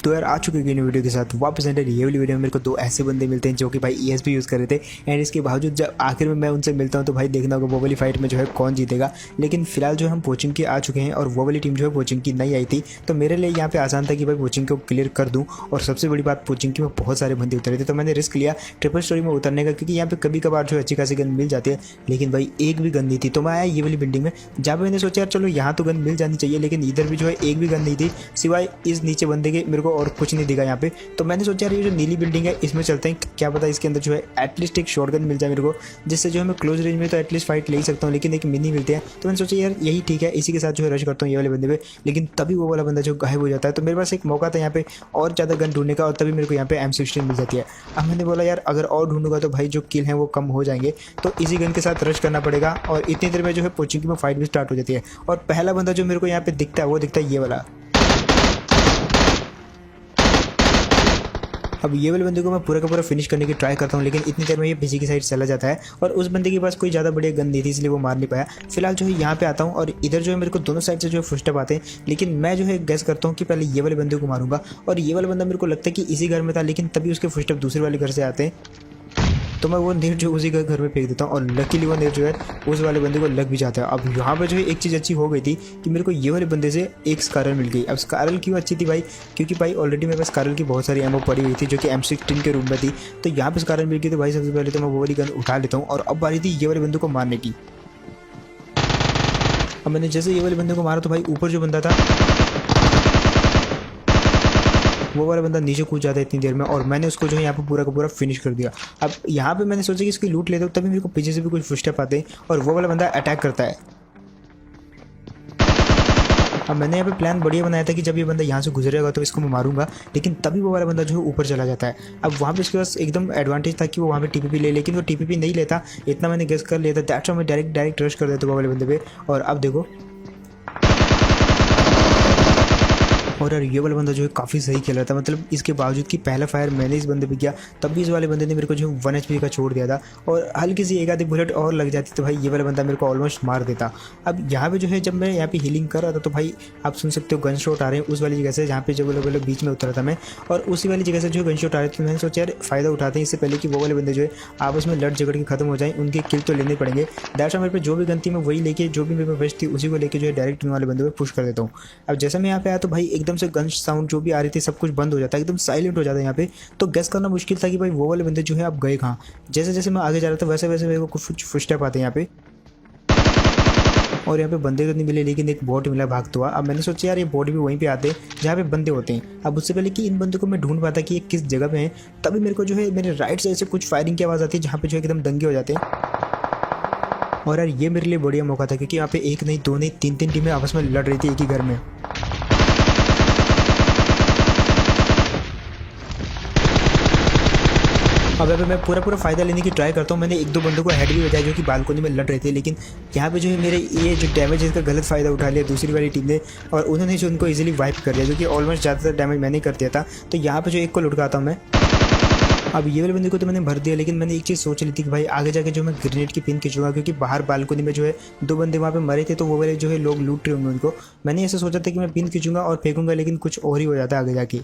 तो यार आ चुके हैं वीडियो के साथ वापस एंड ये वाली वीडियो में मेरे को दो ऐसे बंदे मिलते हैं जो कि भाई ESP यूज़ कर रहे थे। एंड इसके बावजूद जब आखिर में मैं उनसे मिलता हूँ तो भाई देखना होगा वो वाली फाइट में जो है कौन जीतेगा। लेकिन फिलहाल जो हम पोचिंग के आ चुके हैं और वो वाली टीम जो है पोचिंग की नहीं आई थी, तो मेरे लिए यहाँ पे आसान था कि भाई पोचिंग को क्लियर कर दूँ। और सबसे बड़ी बात पोचिंग की में बहुत सारे बंदे उतरे थे, तो मैंने रिस्क लिया ट्रिपल स्टोरी में उतरने का, क्योंकि यहाँ पे कभी कभार जो अच्छी खासी गन मिल जाती है। लेकिन भाई एक भी गन नहीं थी, तो मैं आया ये वाली बिल्डिंग में जहाँ पे मैंने सोचा यार चलो यहाँ तो गन मिल जानी चाहिए, लेकिन इधर भी जो है एक भी गन नहीं थी सिवाय इस नीचे बंदे के। मेरे को और कुछ नहीं दिखा यहाँ पे, तो मैंने सोचा यार ये जो नीली बिल्डिंग है इसमें चलते हैं, क्या पता इसके अंदर जो है एटलीस्ट एक शॉटगन मिल जाए मेरे को, जिससे जो है मैं क्लोज रेंज में तो एटलीस्ट फाइट ले ही सकता हूँ, लेकिन एक मिनी मिलते हैं। तो मैंने सोचा यार यही ठीक है, इसी के साथ जो है रश करता हूँ ये वाले बंदे पे। लेकिन तभी वो वाला बंदा जो गायब हो जाता है, तो मेरे पास एक मौका था यहाँ पे और ज़्यादा गन ढूंढने का, और तभी मेरे को यहाँ पे M16 मिल जाती है। अब मैंने बोला यार अगर और ढूंढूंगा तो भाई जो किल हैं वो कम हो जाएंगे, तो इसी गन के साथ रश करना पड़ेगा। और इतनी देर में जो है पोचिंग में फाइट भी स्टार्ट हो जाती है। और पहला बंदा जो मेरे को यहाँ पे दिखता है वो दिखता है ये वाला। अब ये वाले बंदे को मैं पूरा का पूरा फिनिश करने की ट्राई करता हूँ, लेकिन इतनी देर में ये पीछे की साइड चला जाता है और उस बंदे के पास कोई ज़्यादा बढ़िया गन नहीं थी, इसलिए वो मार नहीं पाया। फिलहाल जो है यहाँ पे आता हूँ और इधर जो है मेरे को दोनों साइड से जो है फुटस्टेप आते हैं, लेकिन मैं जो है गैस करता हूँ कि पहले ये वाले बंदे को मारूंगा। और ये वाला बंदा मेरे को लगता है कि इसी घर में था, लेकिन तभी उसके फुटस्टेप दूसरे वाले घर से आते हैं, तो मैं वो नेट जो उसी घर में फेंक देता हूँ। और लकीली वो नेट जो है उस वाले बंदे को लग भी जाता है। अब यहाँ पे जो है एक चीज़ अच्छी हो गई थी कि मेरे को ये वाले बंदे से एक स्कारल मिल गई। अब स्कारल क्यों अच्छी थी भाई, क्योंकि भाई ऑलरेडी मेरे पास स्कारल की बहुत सारी एमओ पड़ी हुई थी जो कि M16 के रूम में थी। तो यहाँ पे स्कारल मिल गई, तो भाई सबसे पहले तो मैं वो वाली गन उठा लेता हूँ। और अब बारी थी ये वाले बंदे को मारने की। अब मैंने जैसे ये वाले बंदे को मारा तो भाई ऊपर जो बंदा था वो वाला बंदा नीचे कूद जाता है इतनी देर में, और मैंने उसको जो है यहाँ पे पूरा का पूरा फिनिश कर दिया। अब यहाँ पे मैंने सोचा कि इसकी लूट लेता हूँ, तभी मेरे को पीछे से भी कुछ फुटस्टेप आते हैं और वो वाला बंदा अटैक करता है। अब मैंने यहाँ पे प्लान बढ़िया बनाया था कि जब ये बंदा यहाँ से गुजरेगा तो इसको मैं मारूंगा, लेकिन तभी वो वाला बंदा जो है ऊपर चला जाता है। अब वहाँ पे इसके पास एकदम एडवांटेज था कि वो वहाँ पे TPP ले, लेकिन वो TPP नहीं लेता, इतना मैंने गेस कर लिया था। दैट्स मैं डायरेक्ट रश कर देता वो वाले बंदे पे। और अब देखो, और यार ये वाला बंदा जो है काफ़ी सही खेल रहा था, मतलब इसके बावजूद कि पहला फायर मैंने इस बंदे पे किया, तब भी इस वाले बंदे ने मेरे को जो 1 HP का छोड़ दिया था। और हल्की सी एक आधी बुलेट और लग जाती तो भाई ये वाला बंदा मेरे को ऑलमोस्ट मार देता। अब यहाँ पे जो है जब मैं यहाँ पे हीलिंग कर रहा था तो भाई आप सुन सकते हो गन शॉट आ रहे हैं उस वाली जगह से जहाँ पे जब वाले बीच में उतरा था मैं, और उसी वाली जगह से जो गन शॉट आ रहे थे। मैंने सोचा यार फ़ायदा उठाते हैं इससे पहले कि वो वाले बंदे जो है आपस में लड़ झगड़ के खत्म हो जाए, उनके किल तो लेने पड़ेंगे। दैट्स मेरे पे जो भी गन थी मैं वही लेके, जो भी मेरे पे बेस्ट थी उसी को लेके जो है डायरेक्ट वाले बंदे पे पुश कर देता हूँ। अब जैसे मैं यहाँ पे आया तो भाई एकदम से गन साउंड जो भी आ रही थी सब कुछ बंद हो जाता है, एकदम साइलेंट हो जाता है यहाँ पे। तो गेस करना मुश्किल था कि भाई वो वाले बंदे जो है अब गए कहाँ। जैसे जैसे मैं आगे जा रहा था वैसे वैसे मेरे को कुछ फुटस्टेप आते हैं यहाँ पे, और यहाँ पे बंदे तो नहीं मिले, लेकिन एक बोट मिला भागता हुआ। अब मैंने सोचा यार ये बोट भी वहीं पे आते हैं जहाँ पे बंदे होते हैं। अब उससे पहले कि इन बंदों को मैं ढूंढ पाता कि ये किस जगह पे हैं, तभी मेरे को जो है मेरे राइट साइड से कुछ फायरिंग की आवाज़ आती है जहाँ पे जो एकदम दंगे हो जाते हैं। और यार ये मेरे लिए बढ़िया मौका था, क्योंकि यहाँ पे एक नहीं दो नहीं तीन टीमें आपस में लड़ रही थी एक ही घर में। अब मैं पूरा फ़ायदा लेने की ट्राई करता हूँ। मैंने 1-2 बंदों को हेड भी बजाया जो कि बालकोनी में लड़ रहे थे, लेकिन यहाँ पे जो है मेरे ये जो डैमेज है इसका गलत फ़ायदा उठा लिया दूसरी वाली टीम ने, और उन्होंने जो उनको इजीली वाइप कर दिया, जो कि ऑलमोस्ट ज़्यादातर डैमेज मैंने कर दिया था। तो यहाँ पे जो एक को लुटकाता हूँ मैं। अब ये वाले बंदे को तो मैंने भर दिया, लेकिन मैंने एक चीज़ सोच ली थी कि भाई आगे जाके जो मैं ग्रेनेड की पिन खींचूंगा, क्योंकि बाहर बालकोनी में जो है 2 बंदे वहाँ पे मरे थे, तो वो वाले जो है लोग लूट रहे होंगे उनको। मैंने ऐसे सोचा था कि मैं पिन खींचूंगा और फेंकूंगा, लेकिन कुछ और ही हो जाता है आगे जाके।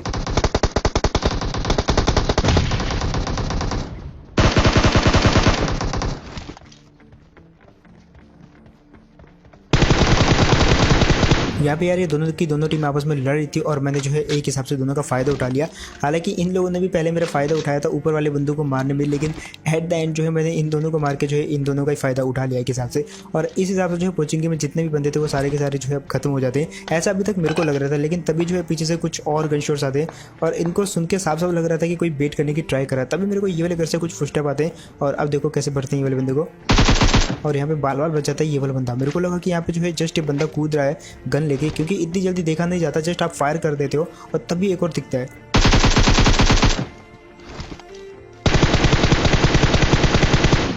यहाँ पे यार ये दोनों की दोनों टीम आपस में लड़ रही थी, और मैंने जो है एक हिसाब से दोनों का फ़ायदा उठा लिया। हालांकि इन लोगों ने भी पहले मेरा फ़ायदा उठाया था ऊपर वाले बंदों को मारने में, लेकिन एट द एंड जो है मैंने इन दोनों को मार के जो है इन दोनों का ही फ़ायदा उठा लिया एक हिसाब से। और इस हिसाब से जो है पोचिंग में जितने भी बंदे थे वो सारे के सारे जो है अब खत्म हो जाते हैं, ऐसा अभी तक मेरे को लग रहा था। लेकिन तभी जो है पीछे से कुछ और गन शॉट्स आते हैं, और इनको सुन के साफ साफ लग रहा था कि कोई बेट करने की ट्राई कर रहा है। तभी मेरे को ये वाले घर से कुछ फुटस्टेप आते हैं, और अब देखो कैसे बढ़ते हैं ये वाले बंदे को। और यहाँ पे बाल बाल बच जाता है ये वाला बंदा। मेरे को लगा कि यहाँ पे जो है जस्ट ये बंदा कूद रहा है गन लेके, क्योंकि इतनी जल्दी देखा नहीं जाता, जस्ट आप फायर कर देते हो और तभी एक और दिखता है।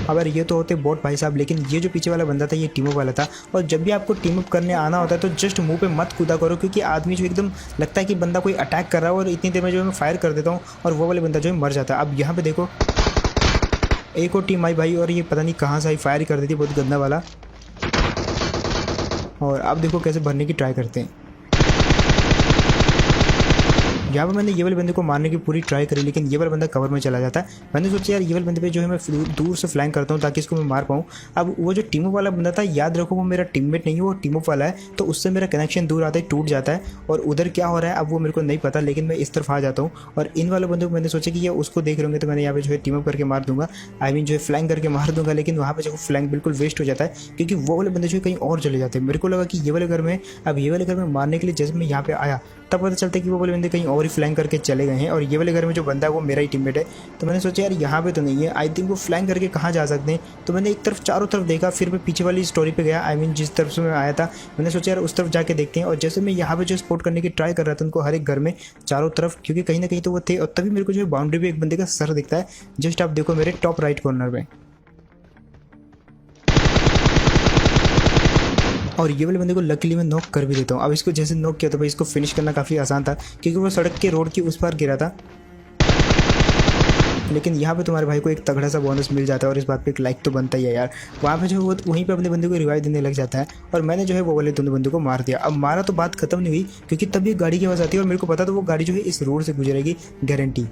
अब यार ये तो होते बोट भाई साहब, लेकिन ये जो पीछे वाला बंदा था ये टीम अप वाला था। और जब भी आपको टीम अप करने आना होता है तो जस्ट मुंह पे मत कूदा करो, क्योंकि आदमी जो एकदम लगता है कि बंदा कोई अटैक कर रहा है, और इतनी देर में जो है मैं फायर कर देता हूँ और वो वाले बंदा जो है मर जाता है। अब यहाँ पे देखो एक और टीम आई भाई, और ये पता नहीं कहाँ से आई, फायर कर देती बहुत गंदा वाला। और अब देखो कैसे भरने की ट्राई करते हैं। यहाँ पर मैंने ये वाले बंदे को मारने की पूरी ट्राई करी, लेकिन ये वाला बंदा कवर में चला जाता है। मैंने सोचा यार ये वाले बंदे पे जो है मैं दूर से फ्लैंक करता हूँ ताकि इसको मैं मार पाऊँ। अब वो जो टीम अप वाला बंदा था, याद रखो वो मेरा टीममेट नहीं है, वो टीम अप वाला है, तो उससे मेरा कनेक्शन दूर आता है, टूट जाता है। और उधर क्या हो रहा है अब वो मेरे को नहीं पता, लेकिन मैं इस तरफ आ जाता हूँ। और इन वाले बंदों को मैंने सोचा कि ये उसको देख रहे तो मैंने यहाँ पे जो है टीम अप करके मार दूंगा, आई मीन जो है फ्लैंक करके मार दूंगा। लेकिन वहाँ पे जो फ्लैंक बिल्कुल वेस्ट हो जाता है, क्योंकि वो वाले बंदे जो कहीं और चले जाते हैं। मेरे को लगा कि ये वाले घर में, अब ये वाले घर में मारने के लिए जैसे मैं यहाँ पे आया तब पता चलता है कि वो वाले बंदे कहीं और ही फ्लैंक करके चले गए हैं, और ये वाले घर में जो बंदा है वो मेरा ही टीममेट है। तो मैंने सोचा यार यहाँ पे तो नहीं है, आई थिंक वो फ्लैंक करके कहाँ जा सकते हैं। तो मैंने एक तरफ चारों तरफ देखा, फिर मैं पीछे वाली स्टोरी पे गया, आई मीन जिस तरफ से मैं आया था। मैंने सोचा यार उस तरफ जाके देखते हैं। और जैसे मैं यहाँ पे जो स्पॉट करने की ट्राई कर रहा था उनको हर एक घर में चारों तरफ, क्योंकि कहीं ना कहीं तो वो थे। और तभी मेरे को जो है बाउंड्री पे एक बंदे का सर दिखता है, जस्ट आप देखो मेरे टॉप राइट कॉर्नर में। और ये वाले बंदे को लकीली मैं नॉक कर भी देता हूँ। अब इसको जैसे नॉक किया तो भाई इसको फिनिश करना काफ़ी आसान था, क्योंकि वो सड़क के रोड की उस पार गिरा था। लेकिन यहाँ पे तुम्हारे भाई को एक तगड़ा सा बोनस मिल जाता है, और इस बात पे एक लाइक तो बनता ही है यार। वहाँ पे जो वो वहीं पे अपने बंदे को रिवाइव देने लग जाता है, और मैंने जो है वो वाले दोनों बंदों को मार दिया। अब मारा तो बात खत्म नहीं हुई, क्योंकि तब ये गाड़ी की आवाज़ आती है, और मेरे को पता था वो गाड़ी जो है इस रोड से गुजरेगी गारंटी।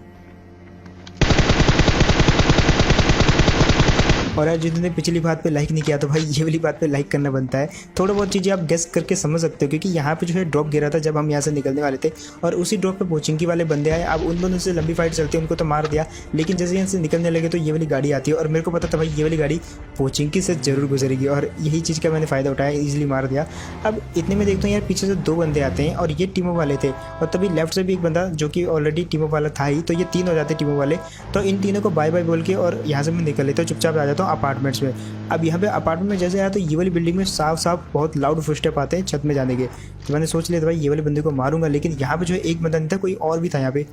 और यार जितने पिछली बात पे लाइक नहीं किया तो भाई ये वाली बात पे लाइक करना बनता है। थोड़ा बहुत चीज़ें आप गेस करके समझ सकते हो, क्योंकि यहाँ पे जो है ड्रॉप गिरा था जब हम यहाँ से निकलने वाले थे, और उसी ड्रॉप पे पोचिंकी वाले बंदे आए। अब उन दोनों से लंबी फाइट चलती है, उनको तो मार दिया, लेकिन जैसे यहाँ से निकलने लगे तो ये वाली गाड़ी आती है, और मेरे को पता था भाई ये वाली गाड़ी पोचिंकी से जरूर गुजरेगी, और यही चीज़ का मैंने फ़ायदा उठाया, ईजिली मार दिया। अब इतने में देखता हूँ यार पीछे से दो बंदे आते हैं, और ये टीमों वाले थे, और तभी लेफ्ट से भी एक बंदा जो कि ऑलरेडी टीमों वाला था ही, तो ये तीन हो जाते टीमों वाले। तो इन तीनों को बाय बाय बोल के और यहाँ से मैं निकल लेता हूँ, चुपचाप आ जाता हूँ अपार्टमेंट्स में। अब यहाँ पे अपार्टमेंट में जैसे आया तो ये वाली बिल्डिंग में साफ साफ बहुत लाउड फुटस्टेप आते हैं छत में जाने के। तो मैंने सोच लिया था भाई ये वाले बंदे को मारूंगा, लेकिन यहाँ पे जो है एक बंदा नहीं था, कोई और भी था यहाँ पे।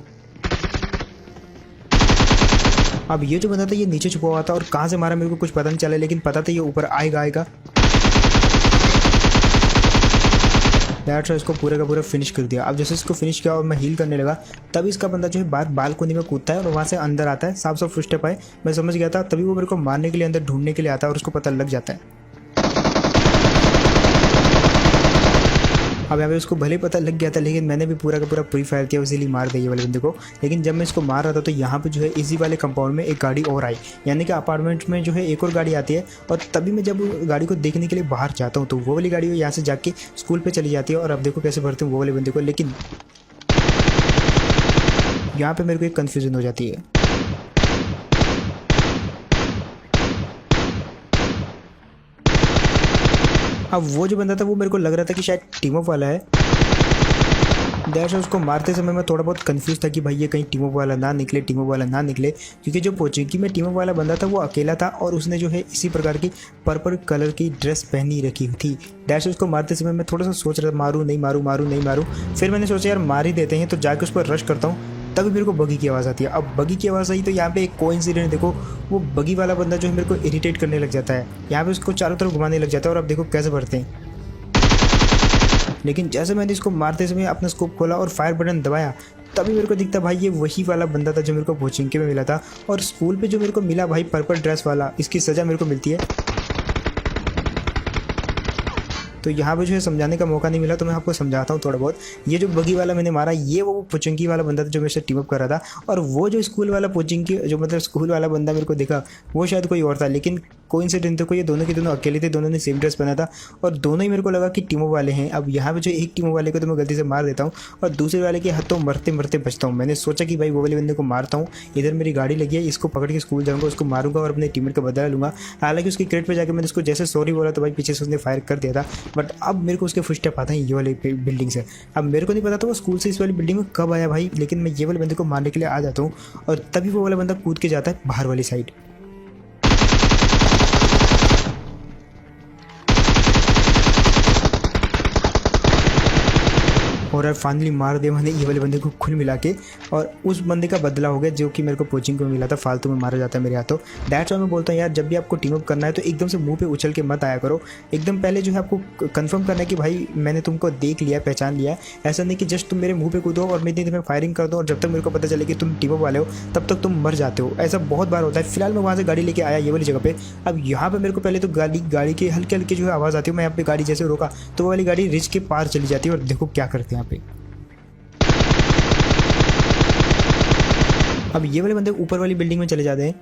अब ये जो बंदा था ये नीचे छुपा हुआ था, और कहाँ से मारा मेरे को कुछ पता नहीं चला, लेकिन पता था ये ऊपर आएगा। दैट्स इसको पूरे का पूरा फिनिश कर दिया। अब जैसे इसको फिनिश किया और मैं हील करने लगा, तब इसका बंदा जो है बाहर बालकोनी में कूदता है, और वहाँ से अंदर आता है। साफ साफ फुटस्टेप आए, मैं समझ गया था। तभी वो मेरे को मारने के लिए अंदर ढूंढने के लिए आता है, और उसको पता लग जाता है। अब यहाँ पे उसको भले पता लग गया था, लेकिन मैंने भी पूरा का पूरा प्री फायर किया, इसीलिए मार दिया ये वाले बंदे को। लेकिन जब मैं इसको मार रहा था तो यहाँ पे जो है इसी वाले कंपाउंड में एक गाड़ी और आई, यानी कि अपार्टमेंट में जो है एक और गाड़ी आती है। और तभी मैं जब गाड़ी को देखने के लिए बाहर जाता हूँ तो वो वाली गाड़ी यहाँ से जाके स्कूल पर चली जाती है। और अब देखो कैसे भरते हैं वो वाले बंदे को, लेकिन यहाँ पर मेरे को एक कन्फ्यूजन हो जाती है। अब वो जो बंदा था वो मेरे को लग रहा था कि शायद टीम अप वाला है। दैट्स उसको मारते समय मैं थोड़ा बहुत कंफ्यूज था कि भाई ये कहीं टीम अप वाला ना निकले, क्योंकि जो पोचिंकी में टीम अप वाला बंदा था वो अकेला था, और उसने जो है इसी प्रकार की पर्पल कलर की ड्रेस पहनी रखी थी। दैट्स उसको मारते समय मैं थोड़ा सा सोच रहा था मारूँ नहीं मारूँ। फिर मैंने सोचा यार मार ही देते हैं, तो जाके उस पर रश करता हूँ। तभी मेरे को बगी की आवाज़ आती है। अब बगी की आवाज़ आई तो यहाँ पे एक कोइंसिडेंट देखो, वो बगी वाला बंदा जो है मेरे को इरिटेट करने लग जाता है, यहाँ पे उसको चारों तरफ घुमाने लग जाता है। और अब देखो कैसे भरते हैं। लेकिन जैसे मैंने इसको मारते समय अपना स्कोप खोला और फायर बटन दबाया, तभी मेरे को दिखता भाई ये वही वाला बंदा था जो मेरे को पोचिंकी में मिला था। और स्कूल पे जो मेरे को मिला भाई पर्पल ड्रेस वाला, इसकी सज़ा मेरे को मिलती है। तो यहाँ पे जो है समझाने का मौका नहीं मिला, तो मैं आपको समझाता हूँ थोड़ा बहुत। ये जो बगी वाला मैंने मारा, ये वो पोचिंकी वाला बंदा था जो मेरे से टीम अप कर रहा था। और वो जो स्कूल वाला पोचिंकी जो मतलब स्कूल वाला बंदा मेरे को दिखा, वो शायद कोई और था। लेकिन कोइंसिडेंस देखो, ये दोनों के दोनों अकेले थे, दोनों ने सेम ड्रेस पहना था, और दोनों ही मेरे को लगा कि टीमों वाले हैं। अब यहाँ पे जो एक टीमों वाले को तो मैं गलती से मार देता हूँ, और दूसरे वाले के हाथों मरते मरते बचता हूँ। मैंने सोचा कि भाई वो वाले बंदे को मारता हूँ, इधर मेरी गाड़ी लगी है, इसको पकड़ के स्कूल जाऊँगा, उसको मारूंगा और अपने टीममेट का बदला लूँगा। हालांकि उसकी क्रेट पर जाकर मैंने उसको जैसे सॉरी बोला तो भाई पीछे से उसने फायर कर दिया था। बट अब मेरे को उसके फुटस्टेप आते हैं ये वाली बिल्डिंग से। अब मेरे को नहीं पता था वो स्कूल से इस वाली बिल्डिंग में कब आया भाई, लेकिन मैं ये वाले बंदे को मारने के लिए आ जाता हूँ, और तभी वो वाला बंदा कूद के जाता है बाहर वाली साइड। और यार फाइनली मार दिया मैंने ये वाले बंदे को खून मिला के, और उस बंदे का बदला हो गया जो कि मेरे को कोचिंग में मिला था, फालतू में मारा जाता है मेरे हाथों। दैट्स व्हाई मैं बोलता हूँ यार, जब भी आपको टीम अप करना है तो एकदम से मुंह पे उछल के मत आया करो। एकदम पहले जो है आपको कंफर्म करना है कि भाई मैंने तुमको देख लिया, पहचान लिया। ऐसा नहीं कि जस्ट तुम मेरे मुँह पे कूदो और मैं इतनी देर में फायरिंग कर दो, और जब तक मेरे को पता चले कि तुम टीम अप वाले हो तब तक तुम मर जाते हो। ऐसा बहुत बार होता है। फिलहाल मैं वहाँ से गाड़ी लेके आया ये वाली जगह पे। अब यहाँ पे मेरे को पहले तो गाड़ी की हल्की हल्की जो है आवाज़ आती है। मैं यहाँ पे गाड़ी जैसे रोका तो वो वाली गाड़ी रिज के पार चली जाती है, और देखो क्या करते हैं यहाँ पे। अब ये वाले बंदे ऊपर वाली बिल्डिंग में चले जाते हैं,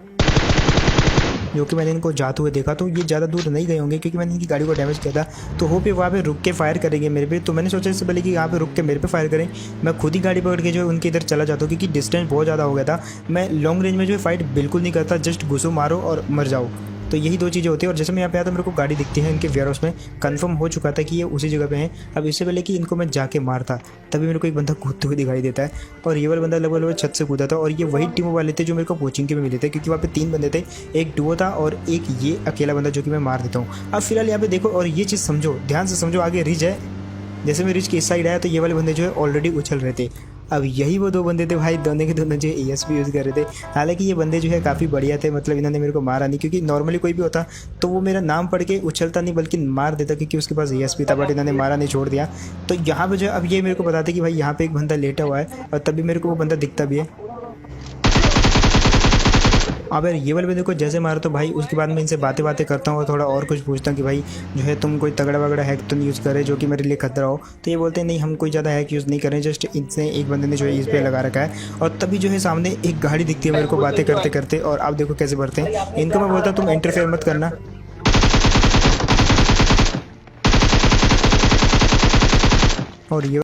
जो कि मैंने इनको जाते हुए देखा। तो ये ज़्यादा दूर नहीं गए होंगे क्योंकि मैंने इनकी गाड़ी को डैमेज किया था। तो होप ये वहाँ पे रुक के फायर करेंगे मेरे पे। तो मैंने सोचा इससे पहले कि यहाँ पे रुक के मेरे पे फायर करें, मैं खुद ही गाड़ी पकड़ के जो है उनके इधर चला जाता हूँ, क्योंकि डिस्टेंस बहुत ज़्यादा हो गया था। मैं लॉन्ग रेंज में जो है फाइट बिल्कुल नहीं करता, जस्ट घुसो मारो और मर जाओ। तो यही दो चीज़ें होती है। और जैसे मैं यहाँ पे आया तो मेरे को गाड़ी दिखती है इनके वेयर हाउस में, कंफर्म हो चुका था कि ये उसी जगह पे हैं। अब इससे पहले कि इनको मैं जाके मारता तभी मेरे को एक बंदा कूदते हुए दिखाई देता है, और ये वाला बंदा लगभग छत से कूदा था। और ये वही टीम वाले थे जो मेरे को कोचिंग के में मिले थे, क्योंकि वहाँ पे 3 बंदे थे, एक डुओ था और एक ये अकेला बंदा जो कि मैं मार देता हूँ। अब फिलहाल यहाँ पे देखो और ये चीज़ समझो, ध्यान से समझो, आगे रिज है। जैसे मैं रिच के इस साइड आया तो ये वाले बंदे जो है ऑलरेडी उछल रहे थे। अब यही वो 2 बंदे थे भाई, दोनों के दोनों जो है ESP यूज़ कर रहे थे। हालांकि ये बंदे जो है काफ़ी बढ़िया थे, मतलब इन्होंने मेरे को मारा नहीं, क्योंकि नॉर्मली कोई भी होता तो वो मेरा नाम पढ़ के उछलता नहीं बल्कि मार देता, क्योंकि उसके पास ESP था। बट इन्होंने मारा नहीं, छोड़ दिया। तो यहाँ पे जो है अब ये मेरे को बताते कि भाई यहाँ पे एक बंदा लेटा हुआ है, और तभी मेरे को वो बंदा दिखता भी है। अब यार ये वाले बंदे को जैसे मारो तो भाई उसके बाद मैं इनसे बातें करता हूँ और थोड़ा और कुछ पूछता हूँ कि भाई जो है तुम कोई तगड़ा वगड़ा हैक तो नहीं यूज़ करे जो कि मेरे लिए खतरा हो। तो ये बोलते हैं नहीं, हम कोई ज़्यादा हैक यूज़ नहीं करें, जस्ट इनसे एक बंदे ने जो है इस पर लगा रखा है। और तभी जो है सामने एक गाड़ी दिखती है मेरे को बातें करते करते, और आप देखो कैसे बढ़ते हैं। इनको मैं बोलता तुम इंटरफेयर मत करना। और ये